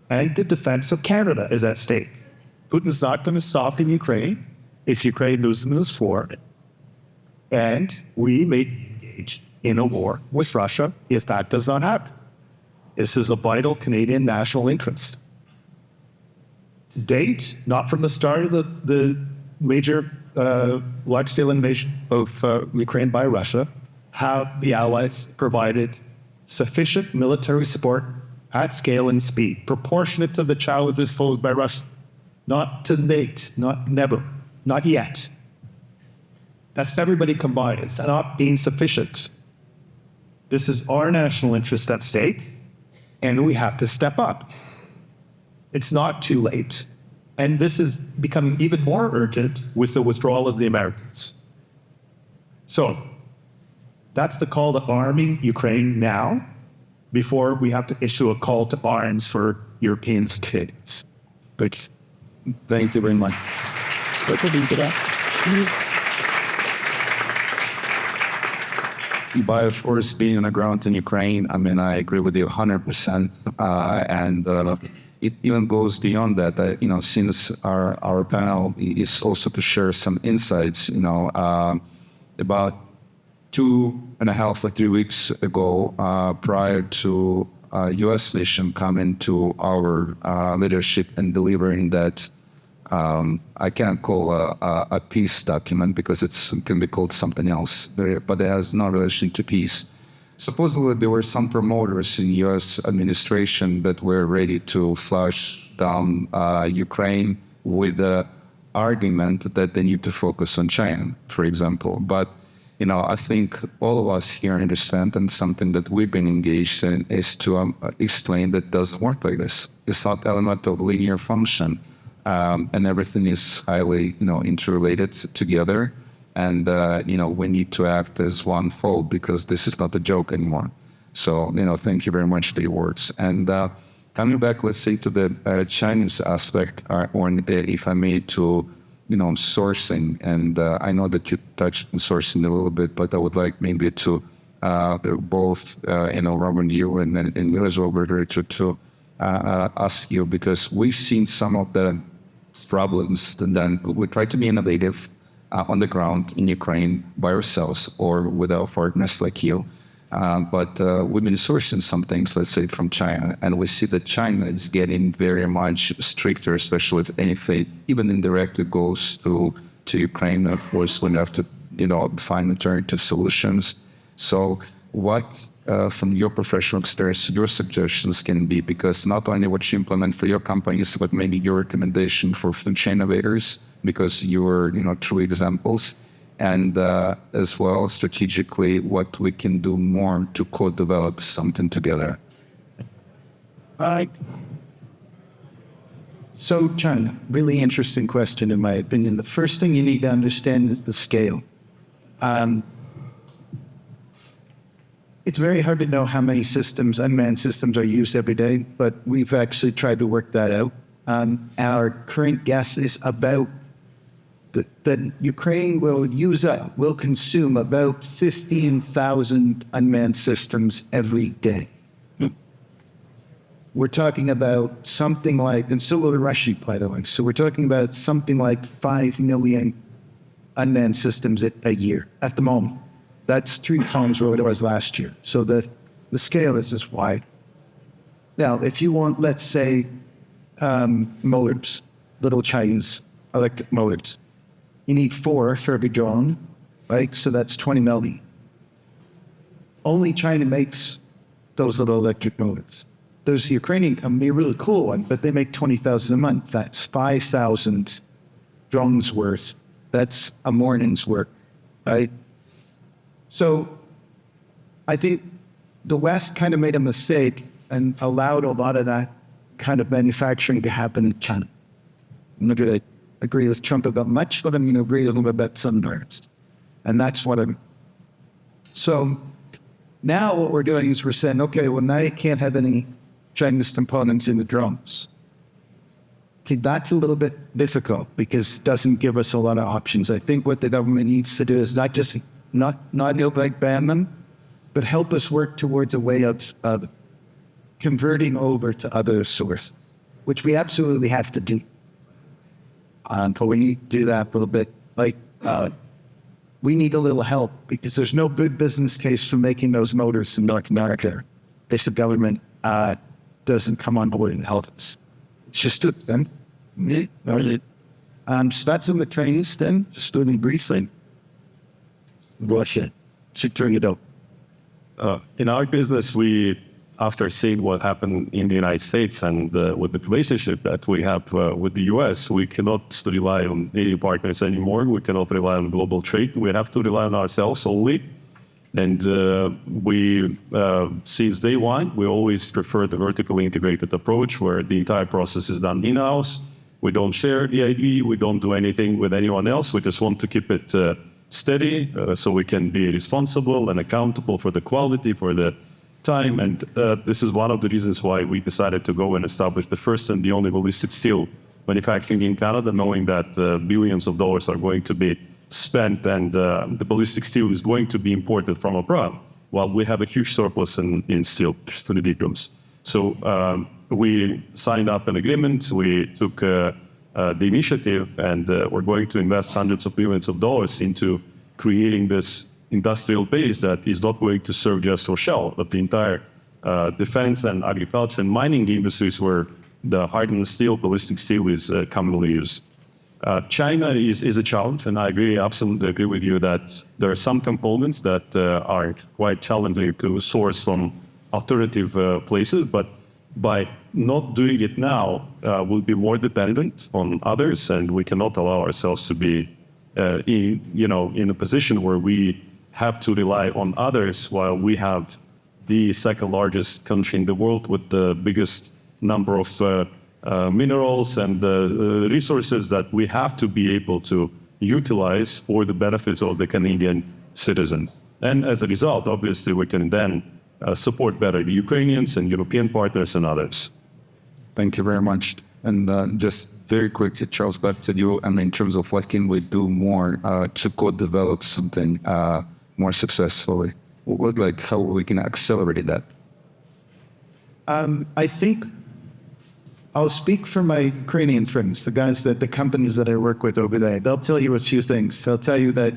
and the defense of Canada is at stake. Putin's not going to stop in Ukraine if Ukraine loses this war. And we may engage in a war with Russia if that does not happen. This is a vital Canadian national interest. To date, not from the start of the major large-scale invasion of Ukraine by Russia, have the Allies provided sufficient military support at scale and speed, proportionate to the challenges posed by Russia. Not to date, never, not yet. That's everybody combined. It's not being sufficient. This is our national interest at stake, and we have to step up. It's not too late. And this is becoming even more urgent with the withdrawal of the Americans. So that's the call to arming Ukraine now, before we have to issue a call to arms for European states. But Thank you very much. By of course being on the ground in Ukraine, I mean, I agree with you 100%. And it even goes beyond that. Since our panel is also to share some insights, about 2.5 or 3 weeks ago, prior to U.S. mission coming to our leadership and delivering that, I can't call a peace document because it can be called something else, but it has no relation to peace. Supposedly there were some promoters in U.S. administration that were ready to flush down Ukraine with the argument that they need to focus on China, for example. But I think all of us here understand, and something that we've been engaged in is to explain that it doesn't work like this. It's not element of linear function, and everything is highly, interrelated together. And, we need to act as one fold because this is not a joke anymore. So, thank you very much for your words. And coming back, let's say, to the Chinese aspect, or if I may, to sourcing, and I know that you touched on sourcing a little bit, but I would like maybe to both, Robert, you and Milos, Robert, to ask you, because we've seen some of the problems, and then we try to be innovative on the ground in Ukraine by ourselves or with our partners like you. But we've been sourcing some things, let's say, from China, and we see that China is getting very much stricter, especially if anything, even indirectly goes to Ukraine. Of course, we have to, find alternative solutions. So what, from your professional experience, your suggestions can be, because not only what you implement for your companies, but maybe your recommendation for food chain innovators, because you were, true examples, and as well strategically what we can do more to co-develop something together. Right. So, China, really interesting question in my opinion. The first thing you need to understand is the scale. It's very hard to know how many systems, unmanned systems, are used every day, but we've actually tried to work that out. Our current guess is about that Ukraine will consume about 15,000 unmanned systems every day. We're talking about something like, and so will the Russians, by the way. So we're talking about something like 5 million unmanned systems a year at the moment. That's 3 times what it was last year. So the scale is just wide. Now, if you want, let's say, motors, little Chinese electric motors, you need 4 for every drone, right? So that's 20 million. Only China makes those little electric motors. There's a Ukrainian company, a really cool one, but they make 20,000 a month. That's 5,000 drones worth. That's a morning's work, right? So I think the West kind of made a mistake and allowed a lot of that kind of manufacturing to happen in China. I'm not going to agree with Trump about much, but I'm going to agree a little bit about some parts. And that's what I'm... So now what we're doing is we're saying, okay, well, now you can't have any Chinese components in the drones. Okay, that's a little bit difficult because it doesn't give us a lot of options. I think what the government needs to do is not just not outright ban them, but help us work towards a way of converting over to other sources, which we absolutely have to do. But we need to do that a little bit. We need a little help because there's no good business case for making those motors in North America if the government doesn't come on board and help us. It's just a thing. So that's in the trainings then, just doing briefly. Russia should turn it up. In our business, after seeing what happened in the United States and with the relationship that we have with the US, we cannot rely on any partners anymore. We cannot rely on global trade. We have to rely on ourselves only. And since day one, we always prefer the vertically integrated approach where the entire process is done in-house. We don't share the IP. We don't do anything with anyone else. We just want to keep it steady so we can be responsible and accountable for the quality, for the time. And this is one of the reasons why we decided to go and establish the first and the only ballistic steel manufacturing in Canada, knowing that billions of dollars are going to be spent and the ballistic steel is going to be imported from abroad, while we have a huge surplus in steel for the victims. So we signed up an agreement, we took the initiative, and we're going to invest hundreds of millions of dollars into creating this industrial base that is not going to serve just Rochelle, but the entire defense and agriculture and mining industries where the hardened steel, ballistic steel is commonly used. China is a challenge, and I absolutely agree with you that there are some components that are quite challenging to source from alternative places, but by not doing it now, we'll be more dependent on others, and we cannot allow ourselves to be in a position where we have to rely on others while we have the second largest country in the world with the biggest number of minerals and resources that we have to be able to utilize for the benefit of the Canadian citizen. And as a result, obviously, we can then support better the Ukrainians and European partners and others. Thank you very much. And just very quickly, Charles, back to you. In terms of what can we do more to co-develop something more successfully? How we can accelerate that? I think I'll speak for my Ukrainian friends, the companies that I work with over there. They'll tell you a few things. They'll tell you that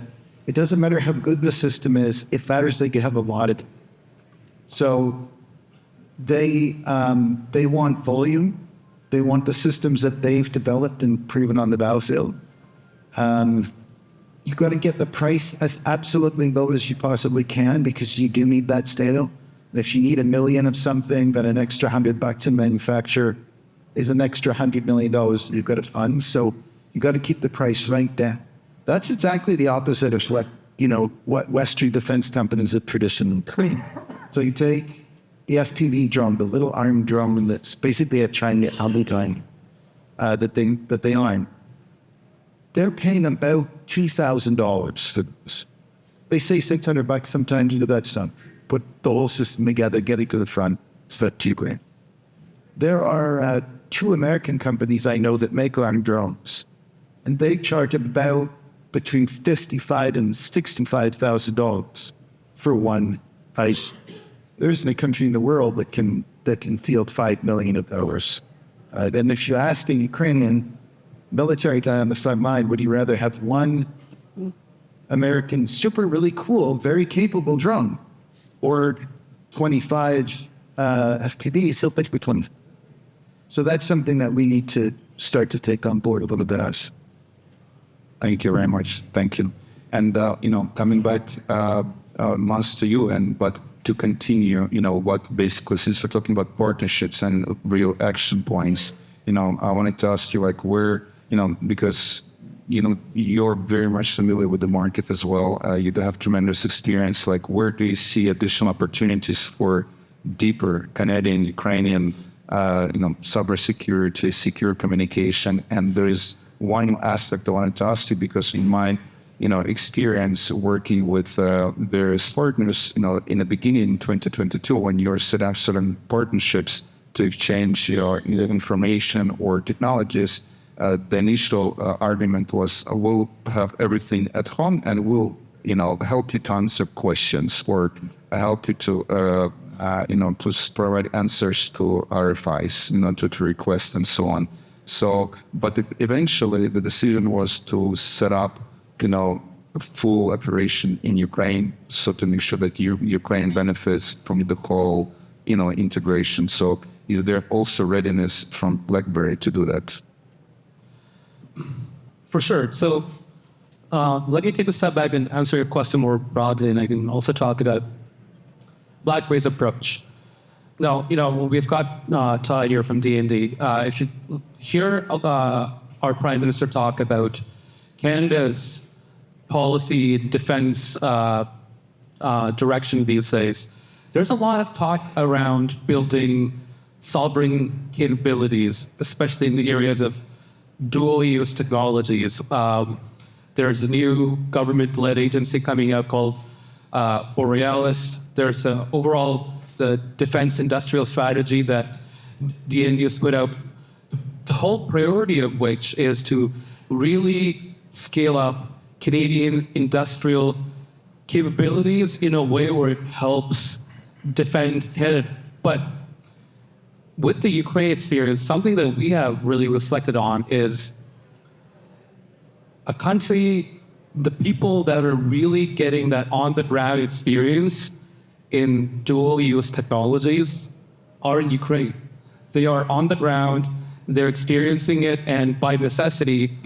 it doesn't matter how good the system is, it matters they have a lot of it. So they want volume. They want the systems that they've developed and proven on the battlefield. You've got to get the price as absolutely low as you possibly can because you do need that scale. And if you need $1 million of something, then an extra $100 to manufacture is an extra $100 million you've got to fund. So you've got to keep the price right down. That's exactly the opposite of what Western defense companies have traditionally claimed. So you take the FPV drone, the little armed drone that's basically a Chinese gun that they arm. They're paying about $2,000 for this. They say $600 sometimes, that's not put the whole system together, get it to the front, start to Ukraine. There are 2 American companies I know that make armed drones, and they charge about between $55,000 and $65,000 for one ice. There isn't a country in the world that can field 5 million of those. And if you ask a Ukrainian military guy on the front line, would you rather have one American super really cool, very capable drone, or 25 FPVs? So pick which one. So that's something that we need to start to take on board a little bit. Thank you very much. Thank you. And, coming back, Mas, to you, but to continue, what basically, since we're talking about partnerships and real action points, I wanted to ask you, where, because, you're very much familiar with the market as well. You do have tremendous experience. Where do you see additional opportunities for deeper Canadian, Ukrainian, cybersecurity, secure communication? And there is one aspect I wanted to ask you, because in my experience working with various partners, in the beginning in 2022, when you're set up certain partnerships to exchange your either information or technologies, the initial argument was, we'll have everything at home and we'll, help you to answer questions or help you to, to provide answers to RFIs, to requests and so on. So, but eventually the decision was to set up, a full operation in Ukraine, so to make sure that Ukraine benefits from the whole, integration. So is there also readiness from BlackBerry to do that? For sure. So let me take a step back and answer your question more broadly, and I can also talk about BlackBerry's approach. Now, we've got Todd here from D&D. If you hear our Prime Minister talk about Canada's policy defense direction these days, there's a lot of talk around building sovereign capabilities, especially in the areas of dual-use technologies. There's a new government-led agency coming out called Borealis. There's the defense industrial strategy that D&D has put out, the whole priority of which is to really scale up Canadian industrial capabilities in a way where it helps defend Canada. But with the Ukraine experience, something that we have really reflected on is a country, the people that are really getting that on-the-ground experience in dual-use technologies are in Ukraine. They are on the ground, they're experiencing it, and by necessity,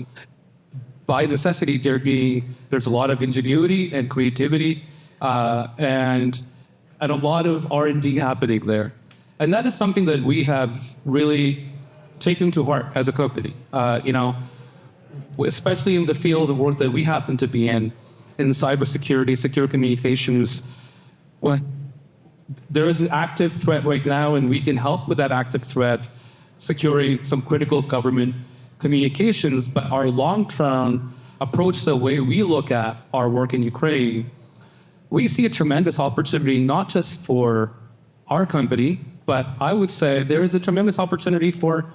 there's a lot of ingenuity and creativity, and a lot of R&D happening there. And that is something that we have really taken to heart as a company. Especially in the field of work that we happen to be in cybersecurity, secure communications. Well, there is an active threat right now, and we can help with that active threat, securing some critical government communications. But our long-term approach, the way we look at our work in Ukraine, we see a tremendous opportunity, not just for our company, but I would say there is a tremendous opportunity for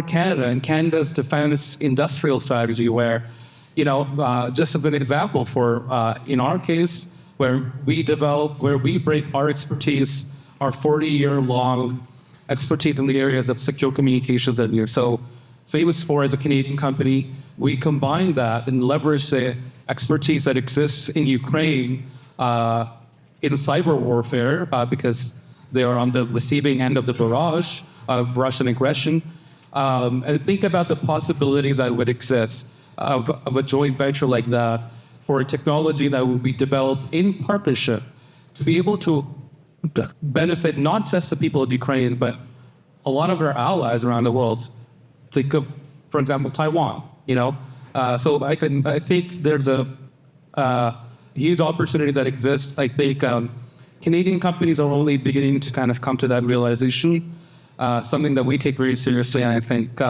Canada and Canada's defense industrial strategy, where, just as an example, in our case, where we bring our expertise, our 40-year-long expertise in the areas of secure communications and near. So Famous for, as a Canadian company, we combine that and leverage the expertise that exists in Ukraine in cyber warfare, because they are on the receiving end of the barrage of Russian aggression. And think about the possibilities that would exist of a joint venture like that for a technology that will be developed in partnership to be able to benefit not just the people of Ukraine, but a lot of our allies around the world. Think of, for example, Taiwan. So I think there's a huge opportunity that exists. I think Canadian companies are only beginning to kind of come to that realization. Something that we take very seriously, and I think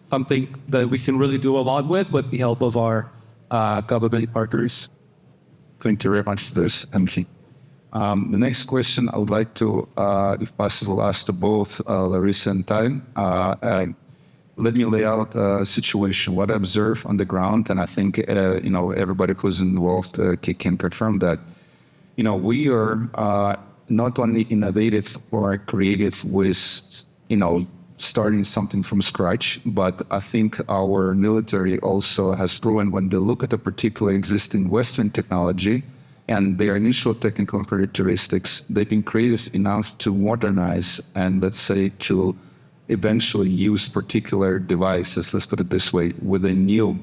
something that we can really do a lot with the help of our government partners. Thank you very much for this, Anki. The next question I would like to, if possible, ask to both Larissa and Ty. Let me lay out a situation, what I observe on the ground, and I think everybody who's involved can confirm that. We are not only innovative or creative with, starting something from scratch, but I think our military also has proven when they look at a particular existing Western technology and their initial technical characteristics, they've been creative enough to modernize and, let's say, to eventually use particular devices, let's put it this way, with a new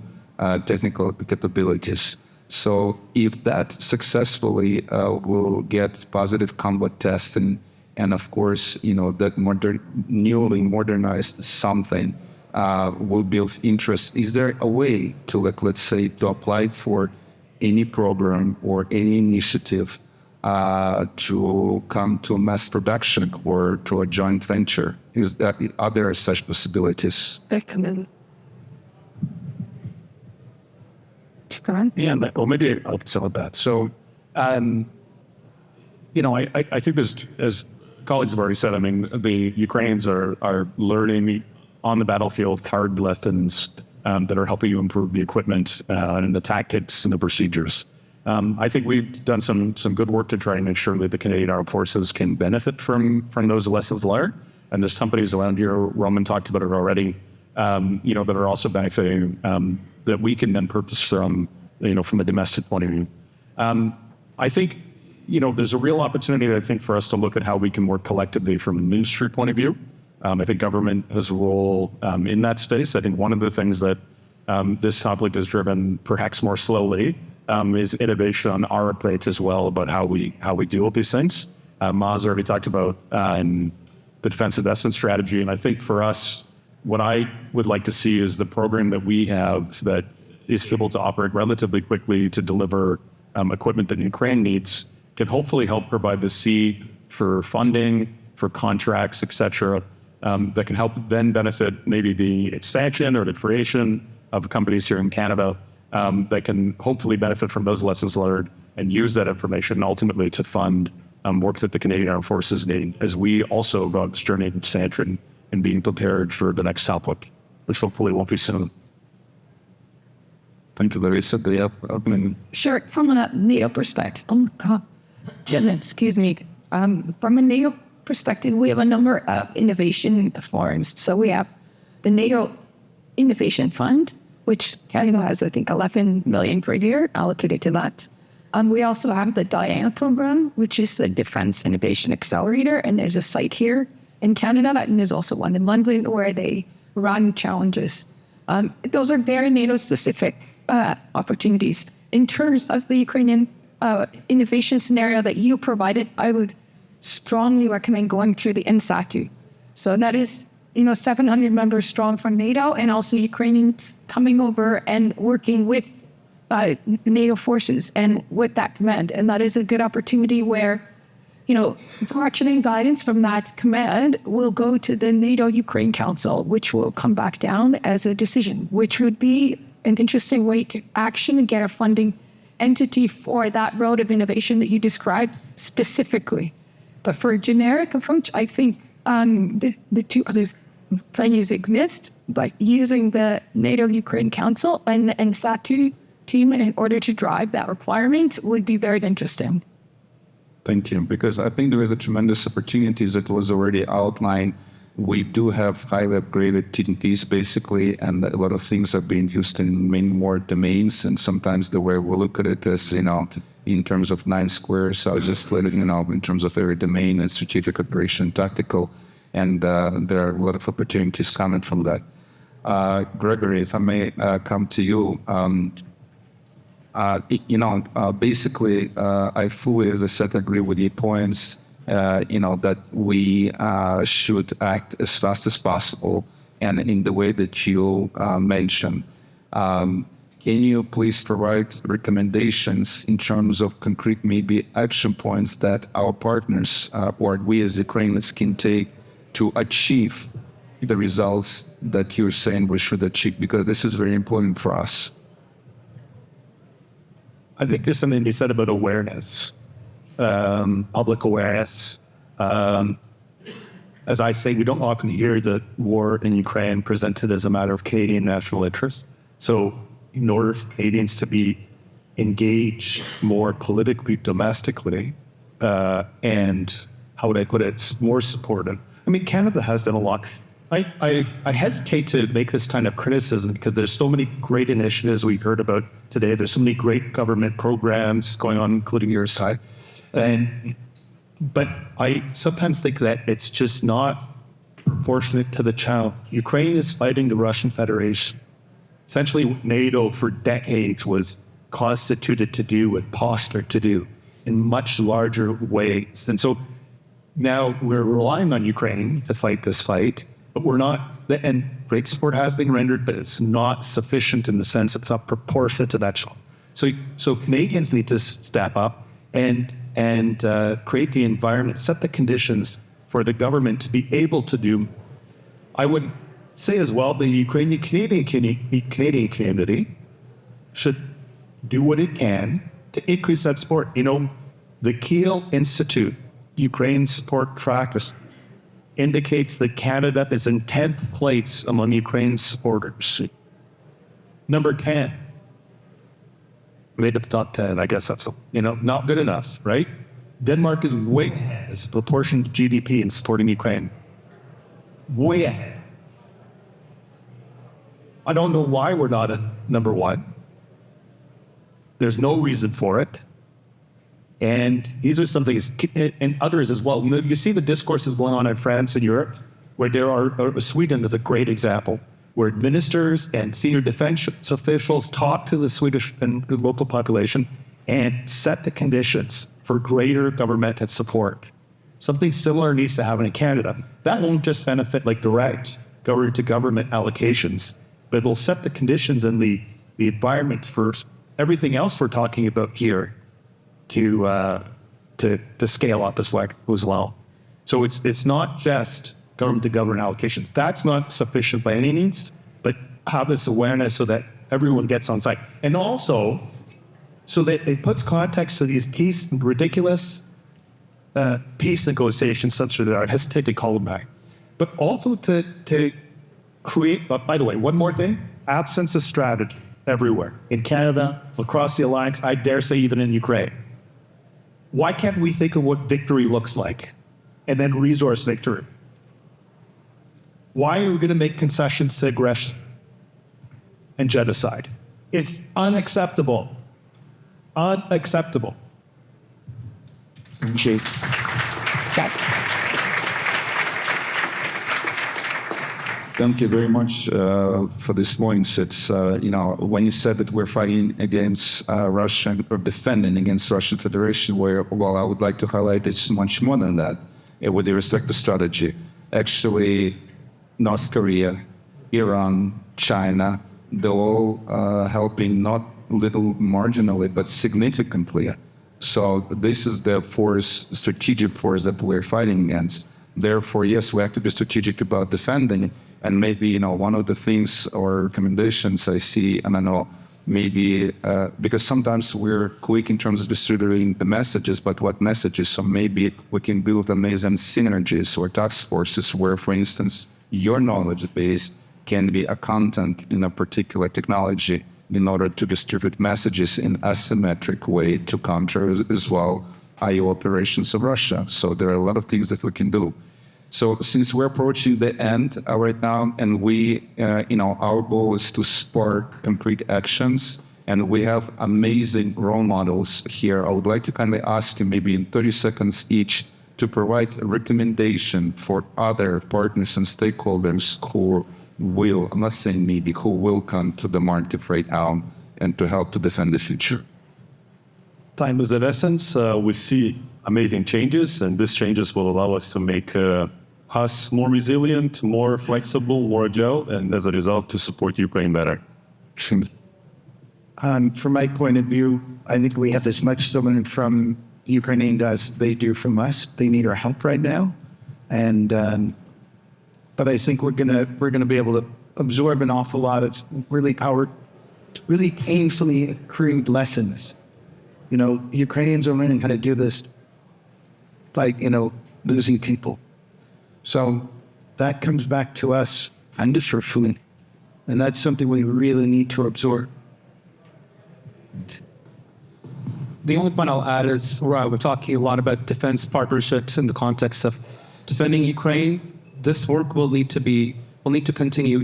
technical capabilities. So if that successfully will get positive combat testing, and of course, that newly modernized something will be of interest, is there a way to, let's say, to apply for any program or any initiative to come to mass production or to a joint venture? Are there such possibilities? Yeah, well, maybe I'll sell that. So, I think there's, as colleagues have already said, I mean, the Ukrainians are learning on the battlefield hard lessons that are helping you improve the equipment and the tactics and the procedures. I think we've done some good work to try and ensure that the Canadian Armed Forces can benefit from those lessons learned. And there's companies around here, Roman talked about it already, that are also benefiting that we can then purchase from a domestic point of view. I think, there's a real opportunity, I think, for us to look at how we can work collectively from a ministry point of view. I think government has a role in that space. I think one of the things that this conflict has driven perhaps more slowly is innovation on our approach as well about how we deal with these things. Maz already talked about the defense investment strategy, and I think for us, what I would like to see is the program that we have that is able to operate relatively quickly to deliver equipment that Ukraine needs can hopefully help provide the seed for funding, for contracts, et cetera, that can help then benefit maybe the expansion or the creation of companies here in Canada that can hopefully benefit from those lessons learned and use that information ultimately to fund work that the Canadian Armed Forces need as we also go on this journey in expansion and being prepared for the next conflict, which hopefully won't be soon. Thank you, Larissa. Do you have opening? Sure. From a NATO perspective, excuse me. From a NATO perspective, we have a number of innovation forums. So we have the NATO Innovation Fund, which Canada has, I think, 11 million per year allocated to that. We also have the Diana program, which is the Defense Innovation Accelerator, and there's a site here in Canada, and there's also one in London where they run challenges. Those are very NATO-specific opportunities. In terms of the Ukrainian innovation scenario that you provided, I would strongly recommend going through the INSATU. So that is, 700 members strong from NATO, and also Ukrainians coming over and working with NATO forces and with that command. And that is a good opportunity where, direction and guidance from that command will go to the NATO Ukraine Council, which will come back down as a decision, which would be an interesting way to actually get a funding entity for that road of innovation that you described specifically. But for a generic approach, I think the two other venues exist, but using the NATO Ukraine Council and SATU team in order to drive that requirement would be very interesting. Thank you, because I think there is a tremendous opportunities that was already outlined. We do have highly upgraded TDPs basically, and a lot of things are being used in many more domains. And sometimes the way we look at it is, in terms of 9 squares. So I was just letting in terms of every domain and strategic operation, tactical, and there are a lot of opportunities coming from that. Gregory, if I may come to you. Basically, I fully, as I said, agree with your points, that we should act as fast as possible and in the way that you mentioned. Can you please provide recommendations in terms of concrete, maybe action points that our partners or we as Ukrainians can take to achieve the results that you're saying we should achieve? Because this is very important for us. I think there's something to be said about awareness. public awareness. As I say, we don't often hear the war in Ukraine presented as a matter of Canadian national interest. So in order for Canadians to be engaged more politically, domestically, and how would I put it, more supportive. I mean, Canada has done a lot. I hesitate to make this kind of criticism because there's so many great initiatives we heard about today. There's so many great government programs going on, including your side. But I sometimes think that it's just not proportionate to the challenge. Ukraine is fighting the Russian Federation. Essentially, what NATO for decades was constituted to do and postured to do in much larger ways. And so now we're relying on Ukraine to fight this fight, but we're not, and great support has been rendered, but it's not sufficient in the sense it's not proportionate to that challenge. So Canadians need to step up and create the environment, set the conditions for the government to be able to do. I would say as well, the Ukrainian Canadian community should do what it can to increase that support. You know, the Kiel Institute, Ukraine Support Trackers, indicates that Canada is in 10th place among Ukraine's supporters. Number 10. Made the top 10, I guess that's, not good enough, right? Denmark is way ahead as a proportion to GDP in supporting Ukraine. Way ahead. I don't know why we're not at number 1. There's no reason for it. And these are some things, and others as well. You see the discourses going on in France and Europe, where there are, Sweden is a great example, where ministers and senior defense officials talk to the Swedish and local population and set the conditions for greater governmental support. Something similar needs to happen in Canada. That won't just benefit like direct government-to-government allocations, but it will set the conditions and the environment for everything else we're talking about here to scale up as well. So it's not just government-to-government allocations. That's not sufficient by any means, but have this awareness so that everyone gets on site. And also, so that it puts context to these ridiculous peace negotiations, such as I hesitate to call them back, but also to create, by the way, one more thing, absence of strategy everywhere. In Canada, across the alliance, I dare say even in Ukraine. Why can't we think of what victory looks like and then resource victory? Why are we going to make concessions to aggression and genocide? It's unacceptable. Unacceptable. Thank you very much for this points. It's, when you said that we're fighting against Russia or defending against Russian Federation, well, I would like to highlight it's much more than that with respect to strategy. Actually, North Korea, Iran, China, they're all helping not little marginally, but significantly. So this is the strategic force that we're fighting against. Therefore, yes, we have to be strategic about defending. And maybe, one of the things or recommendations I see, and I know maybe, because sometimes we're quick in terms of distributing the messages, but what messages? So maybe we can build amazing synergies or task forces where, for instance, your knowledge base can be a content in a particular technology in order to distribute messages in asymmetric way to counter as well IO operations of Russia. So there are a lot of things that we can do. So since we're approaching the end right now, and our goal is to spark concrete actions, and we have amazing role models here, I would like to kindly ask you maybe in 30 seconds each to provide a recommendation for other partners and stakeholders who will, I'm not saying maybe, who will come to the market right now and to help to defend the future. Time is of essence. We see amazing changes, and these changes will allow us to make us more resilient, more flexible, more agile, and as a result, to support Ukraine better. From my point of view, I think we have as much to learn from Ukraine as they do from us. They need our help right now, and but I think we're gonna be able to absorb an awful lot of really painfully accrued lessons. Ukrainians are learning how to do this like, losing people. So that comes back to us unfortunately, and that's something we really need to absorb. The only point I'll add is we're talking a lot about defense partnerships in the context of defending Ukraine. This work will need to continue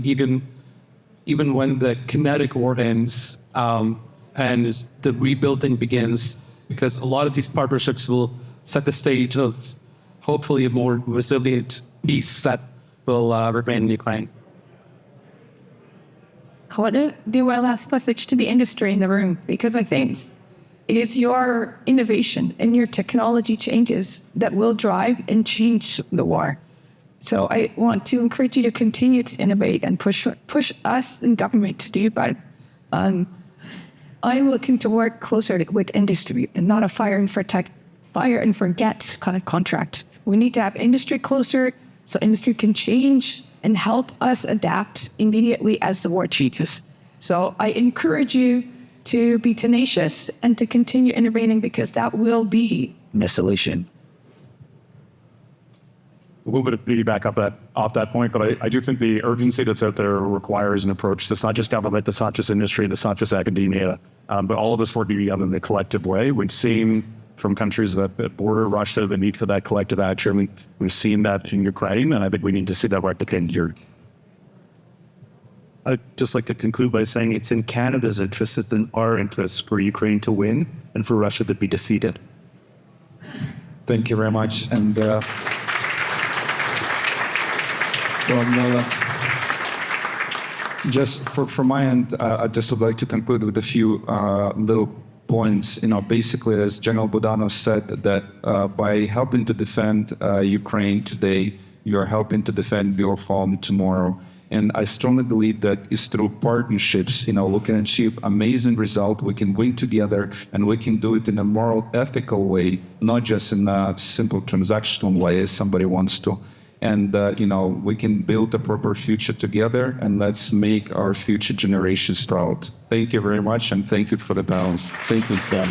even when the kinetic war ends and the rebuilding begins, because a lot of these partnerships will set the stage of hopefully a more resilient peace that will remain in Ukraine. I want to do my last message to the industry in the room, because I think it is your innovation and your technology changes that will drive and change the war. So I want to encourage you to continue to innovate and push us in government to do that. I'm looking to work closer with industry and not a fire and forget kind of contract. We need to have industry closer so industry can change and help us adapt immediately as the war changes. So I encourage you to be tenacious and to continue innovating, because that will be the solution. A little bit of piggyback off that point, but I do think the urgency that's out there requires an approach that's not just government, that's not just industry, that's not just academia, but all of us working together in a collective way. We've seen from countries that border Russia the need for that collective action. We've seen that in Ukraine, and I think we need to see that replicated here. I'd just like to conclude by saying it's in Canada's interest, it's in our interest for Ukraine to win and for Russia to be defeated. Thank you very much. And just from my end, I just would like to conclude with a few little points. Basically, as General Budanov said, that by helping to defend Ukraine today, you're helping to defend your home tomorrow. And I strongly believe that it's through partnerships, we can achieve amazing result. We can win together, and we can do it in a moral, ethical way, not just in a simple transactional way as somebody wants to. And, we can build a proper future together, and let's make our future generations proud. Thank you very much, and thank you for the balance. Thank you, Dan.